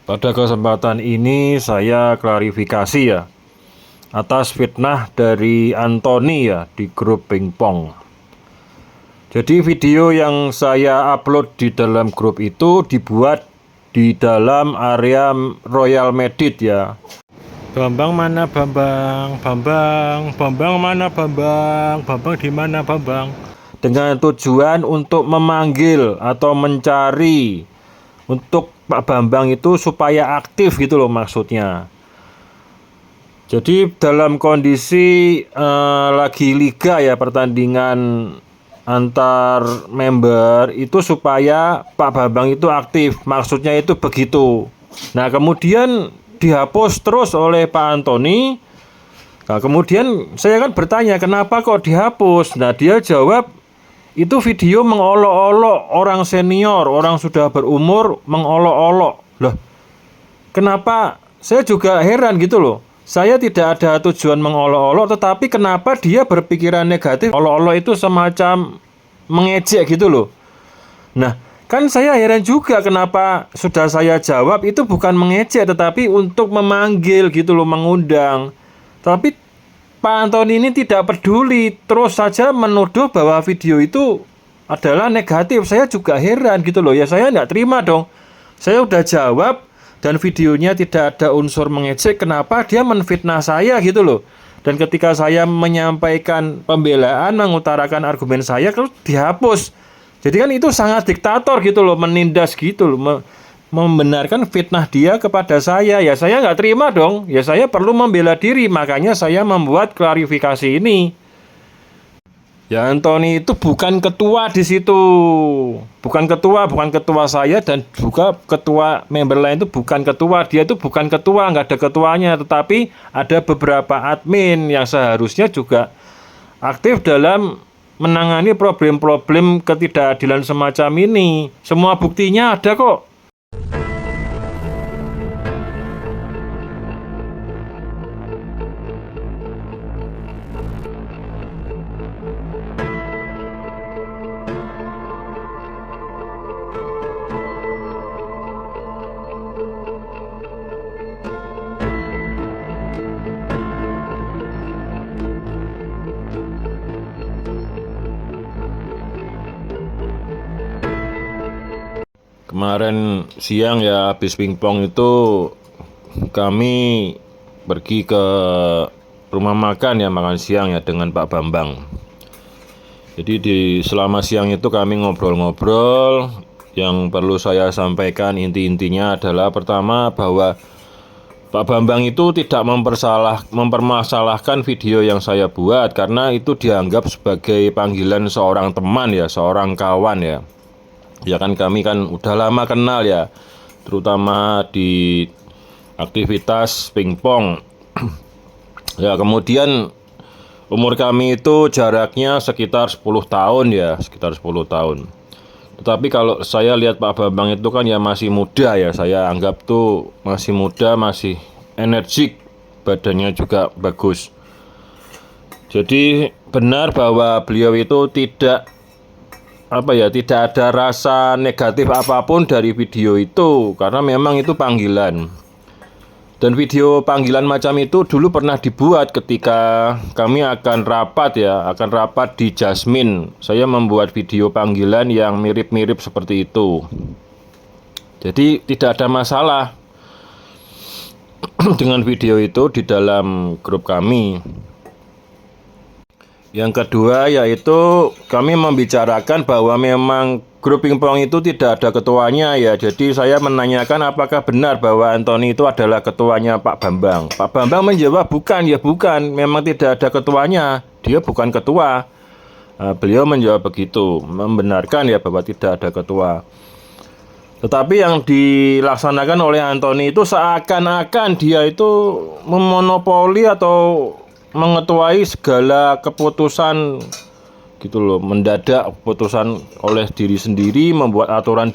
Pada kesempatan ini saya klarifikasi ya atas fitnah dari Anthony ya di grup pingpong. Jadi video yang saya upload di dalam grup itu dibuat di dalam area Royal Medit ya. Bambang mana Bambang? Bambang mana Bambang? Bambang di mana Bambang? Dengan tujuan untuk memanggil atau mencari untuk Pak Bambang itu supaya aktif gitu loh maksudnya. Jadi dalam kondisi lagi liga ya, pertandingan antar member itu supaya Pak Bambang itu aktif, maksudnya itu begitu. Nah kemudian dihapus terus oleh Pak Anthony. Nah kemudian saya kan bertanya kenapa kok dihapus. Nah dia jawab itu video mengolok-olok orang senior, orang sudah berumur mengolok-olok. Loh, kenapa? Saya juga heran gitu loh. Saya tidak ada tujuan mengolok-olok, tetapi kenapa dia berpikiran negatif? Olok-olok itu semacam mengejek gitu loh. Nah, kan saya heran juga kenapa sudah saya jawab itu bukan mengejek, tetapi untuk memanggil gitu loh, mengundang. Tapi Pak Anthony ini tidak peduli, terus saja menuduh bahwa video itu adalah negatif. Saya juga heran gitu loh, ya saya nggak terima dong. Saya udah jawab dan videonya tidak ada unsur mengejek, kenapa dia menfitnah saya gitu loh. Dan ketika saya menyampaikan pembelaan, mengutarakan argumen saya, terus dihapus. Jadi kan itu sangat diktator gitu loh, menindas gitu loh, membenarkan fitnah dia kepada saya. Ya saya nggak terima dong, ya saya perlu membela diri, makanya saya membuat klarifikasi ini. Ya Anthony itu bukan ketua di situ, bukan ketua saya, dan juga ketua member lain itu bukan ketua, dia itu bukan ketua, nggak ada ketuanya, tetapi ada beberapa admin yang seharusnya juga aktif dalam menangani problem-problem ketidakadilan semacam ini. Semua buktinya ada kok. Kemarin siang ya habis pingpong itu kami pergi ke rumah makan ya, makan siang ya dengan Pak Bambang. Jadi selama siang itu kami ngobrol-ngobrol. Yang perlu saya sampaikan inti-intinya adalah pertama bahwa Pak Bambang itu tidak mempermasalahkan video yang saya buat karena itu dianggap sebagai panggilan seorang teman ya, seorang kawan ya. Ya kan kami kan udah lama kenal ya, terutama di aktivitas pingpong. Ya kemudian umur kami itu jaraknya sekitar 10 tahun ya, sekitar 10 tahun. Tetapi kalau saya lihat Pak Bambang itu kan ya masih muda ya, saya anggap tuh masih muda, masih energik, badannya juga bagus. Jadi benar bahwa beliau itu tidak ada rasa negatif apapun dari video itu, karena memang itu panggilan. Dan video panggilan macam itu dulu pernah dibuat ketika kami akan rapat di Jasmine. Saya membuat video panggilan yang mirip-mirip seperti itu. Jadi tidak ada masalah dengan video itu di dalam grup kami. Yang kedua yaitu kami membicarakan bahwa memang grup pingpong itu tidak ada ketuanya ya. Jadi saya menanyakan apakah benar bahwa Anthony itu adalah ketuanya Pak Bambang. Pak Bambang menjawab bukan, ya bukan, memang tidak ada ketuanya, dia bukan ketua. Beliau menjawab begitu, membenarkan ya bahwa tidak ada ketua. Tetapi yang dilaksanakan oleh Anthony itu seakan-akan dia itu memonopoli atau mengetuai segala keputusan gitu loh, mendadak keputusan oleh diri sendiri, membuat aturan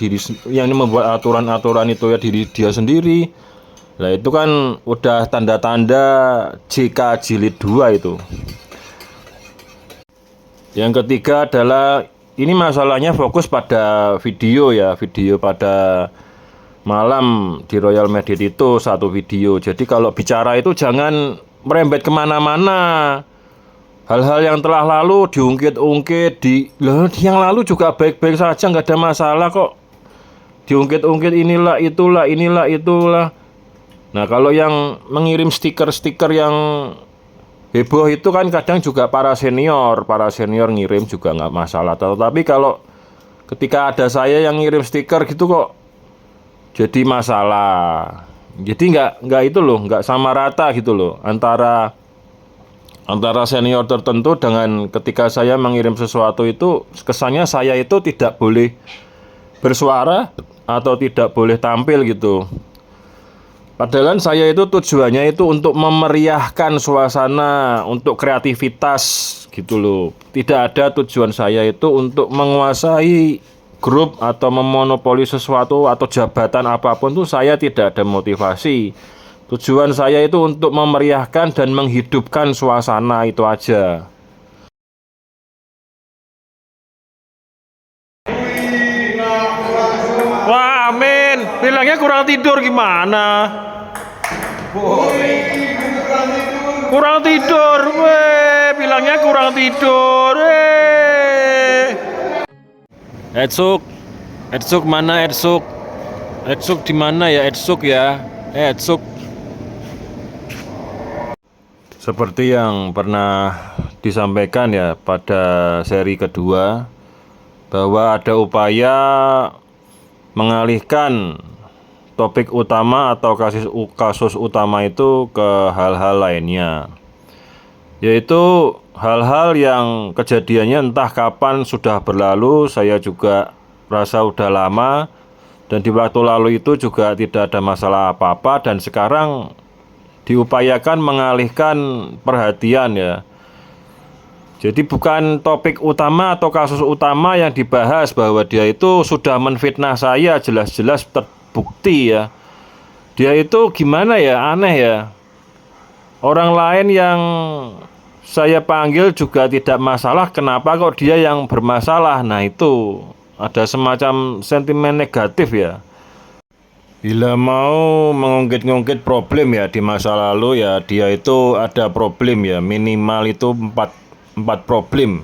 membuat aturan-aturan itu ya diri dia sendiri. Nah itu kan udah tanda-tanda JK jilid 2 itu. Yang ketiga adalah ini masalahnya fokus pada video ya, video pada malam di Royal Madrid itu satu video. Jadi kalau bicara itu jangan merembet kemana-mana. Hal-hal yang telah lalu diungkit-ungkit, yang lalu juga baik-baik saja, nggak ada masalah kok. Diungkit-ungkit inilah itulah. Nah, kalau yang mengirim stiker-stiker yang heboh itu kan kadang juga para senior ngirim juga nggak masalah. Tetapi kalau ketika ada saya yang ngirim stiker gitu kok jadi masalah. Jadi nggak itu loh, nggak sama rata gitu loh antara senior tertentu dengan ketika saya mengirim sesuatu itu kesannya saya itu tidak boleh bersuara atau tidak boleh tampil gitu. Padahal saya itu tujuannya itu untuk memeriahkan suasana, untuk kreativitas gitu loh. Tidak ada tujuan saya itu untuk menguasai grup atau memonopoli sesuatu atau jabatan apapun tuh saya tidak ada motivasi. Tujuan saya itu untuk memeriahkan dan menghidupkan suasana itu aja. Wah, amin. Bilangnya kurang tidur gimana? Kurang tidur, weh. Bilangnya kurang tidur, Edsuk mana Edsuk? Edsuk di mana ya Edsuk ya? Edsuk. Seperti yang pernah disampaikan ya pada seri kedua, bahwa ada upaya mengalihkan topik utama atau kasus utama itu ke hal-hal lainnya, yaitu hal-hal yang kejadiannya entah kapan sudah berlalu. Saya juga rasa udah lama, dan di waktu lalu itu juga tidak ada masalah apa-apa, dan sekarang diupayakan mengalihkan perhatian ya. Jadi bukan topik utama atau kasus utama yang dibahas, bahwa dia itu sudah menfitnah saya, jelas-jelas terbukti ya. Dia itu gimana ya, aneh ya. Orang lain yang saya panggil juga tidak masalah, kenapa kok dia yang bermasalah? Nah, itu ada semacam sentimen negatif ya. Bila mau mengungkit-ungkit problem ya di masa lalu ya, dia itu ada problem ya, minimal itu 4 problem.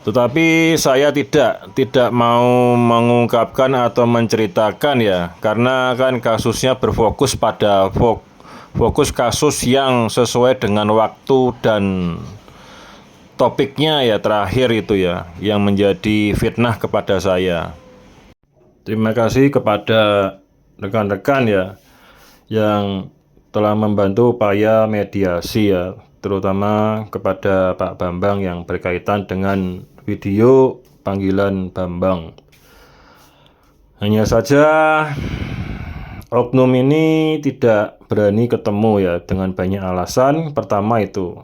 Tetapi saya tidak mau mengungkapkan atau menceritakan ya, karena kan kasusnya berfokus pada fokus kasus yang sesuai dengan waktu dan topiknya ya, terakhir itu ya, yang menjadi fitnah kepada saya. Terima kasih kepada rekan-rekan ya yang telah membantu upaya mediasi ya, terutama kepada Pak Bambang yang berkaitan dengan video panggilan Bambang. Hanya saja oknum ini tidak berani ketemu ya, dengan banyak alasan. Pertama itu.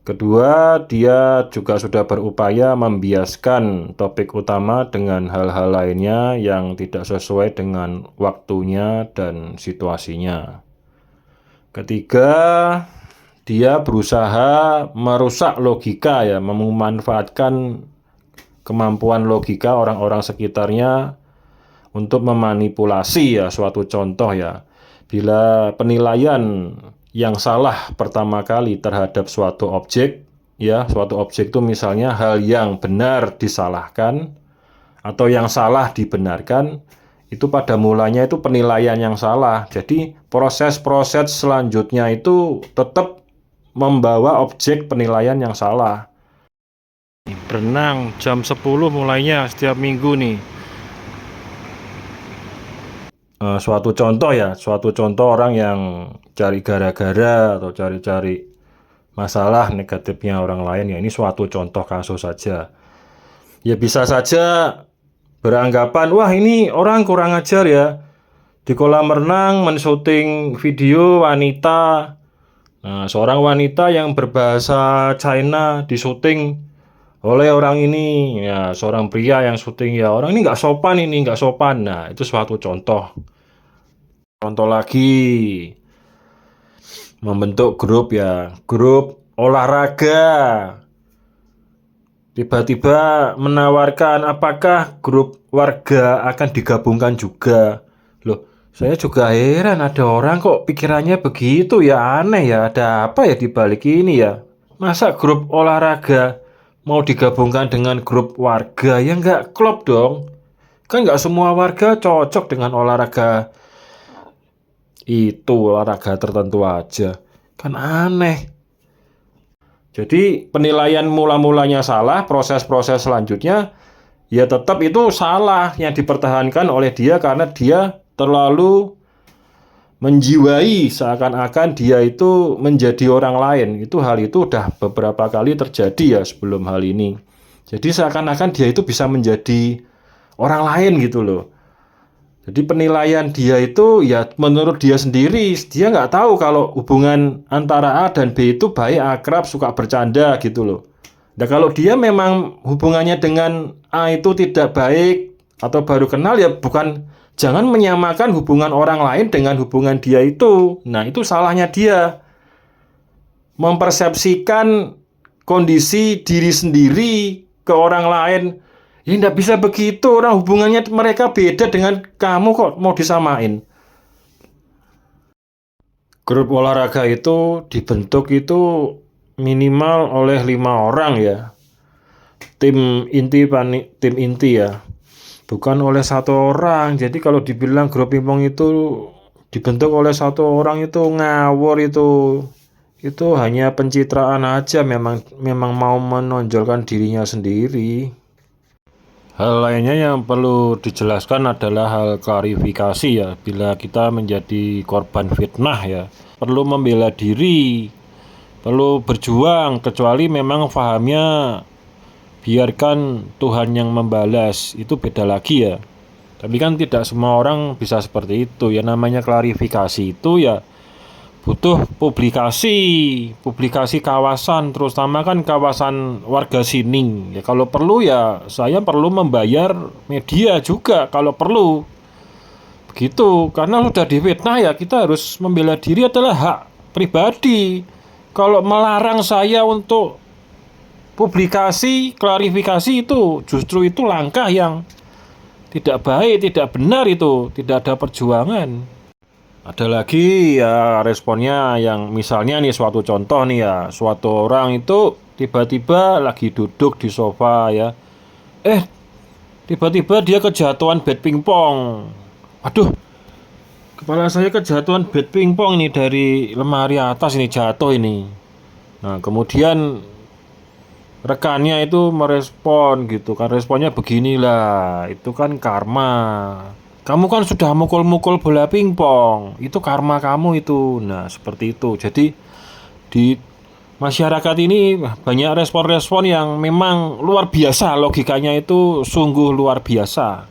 Kedua, dia juga sudah berupaya membiaskan topik utama dengan hal-hal lainnya yang tidak sesuai dengan waktunya dan situasinya. Ketiga, dia berusaha merusak logika ya, memanfaatkan kemampuan logika orang-orang sekitarnya untuk memanipulasi ya suatu contoh ya. Bila penilaian yang salah pertama kali terhadap suatu objek ya, suatu objek itu misalnya hal yang benar disalahkan atau yang salah dibenarkan, itu pada mulanya itu penilaian yang salah. Jadi proses-proses selanjutnya itu tetap membawa objek penilaian yang salah. Berenang jam 10 mulainya setiap minggu nih. Suatu contoh orang yang cari gara-gara atau cari-cari masalah negatifnya orang lain ya, ini suatu contoh kasus saja. Ya bisa saja beranggapan, wah ini orang kurang ajar ya, di kolam renang mensyuting video wanita. Nah, seorang wanita yang berbahasa China disyuting oleh orang ini ya, seorang pria yang syuting ya, orang ini nggak sopan. Nah, itu suatu contoh. Contoh lagi, membentuk grup ya, grup olahraga. Tiba-tiba menawarkan apakah grup warga akan digabungkan juga. Saya juga heran ada orang kok pikirannya begitu ya, aneh ya. Ada apa ya di balik ini ya? Masa grup olahraga mau digabungkan dengan grup warga? Ya nggak klop dong. Kan nggak semua warga cocok dengan olahraga itu, olahraga tertentu aja. Kan aneh. Jadi penilaian mula-mulanya salah, proses-proses selanjutnya ya tetap itu salah yang dipertahankan oleh dia karena dia terlalu menjiwai seakan-akan dia itu menjadi orang lain. Hal itu udah beberapa kali terjadi ya sebelum hal ini. Jadi seakan-akan dia itu bisa menjadi orang lain gitu loh. Jadi penilaian dia itu ya menurut dia sendiri, dia nggak tahu kalau hubungan antara A dan B itu baik, akrab, suka bercanda gitu loh. Nah kalau dia memang hubungannya dengan A itu tidak baik atau baru kenal ya bukan, jangan menyamakan hubungan orang lain dengan hubungan dia itu. Nah itu salahnya dia. Mempersepsikan kondisi diri sendiri ke orang lain. Ya nggak bisa begitu, orang hubungannya mereka beda dengan kamu kok mau disamain. Grup olahraga itu dibentuk itu minimal oleh 5 orang ya. Tim inti ya. Bukan oleh 1 orang. Jadi kalau dibilang grup pingpong itu dibentuk oleh 1 orang itu ngawur itu. Itu hanya pencitraan aja, memang mau menonjolkan dirinya sendiri. Hal lainnya yang perlu dijelaskan adalah hal klarifikasi ya. Bila kita menjadi korban fitnah ya, perlu membela diri, perlu berjuang, kecuali memang fahamnya biarkan Tuhan yang membalas, itu beda lagi ya. Tapi kan tidak semua orang bisa seperti itu ya, namanya klarifikasi itu ya butuh publikasi kawasan, terutama kan kawasan warga sini. Ya kalau perlu ya saya perlu membayar media juga kalau perlu. Begitu, karena sudah difitnah ya kita harus membela diri, adalah hak pribadi. Kalau melarang saya untuk publikasi, klarifikasi itu justru itu langkah yang tidak baik, tidak benar itu, tidak ada perjuangan. Ada lagi ya responnya yang misalnya nih suatu contoh nih ya, suatu orang itu tiba-tiba lagi duduk di sofa ya. Tiba-tiba dia kejatuhan bat pingpong. Aduh, kepala saya kejatuhan bat pingpong ini dari lemari atas ini jatuh ini. Nah, kemudian rekannya itu merespon gitu kan, responnya beginilah, itu kan karma. Kamu kan sudah mukul-mukul bola pingpong, itu karma kamu itu. Nah, seperti itu. Jadi di masyarakat ini banyak respon-respon yang memang luar biasa, logikanya itu sungguh luar biasa.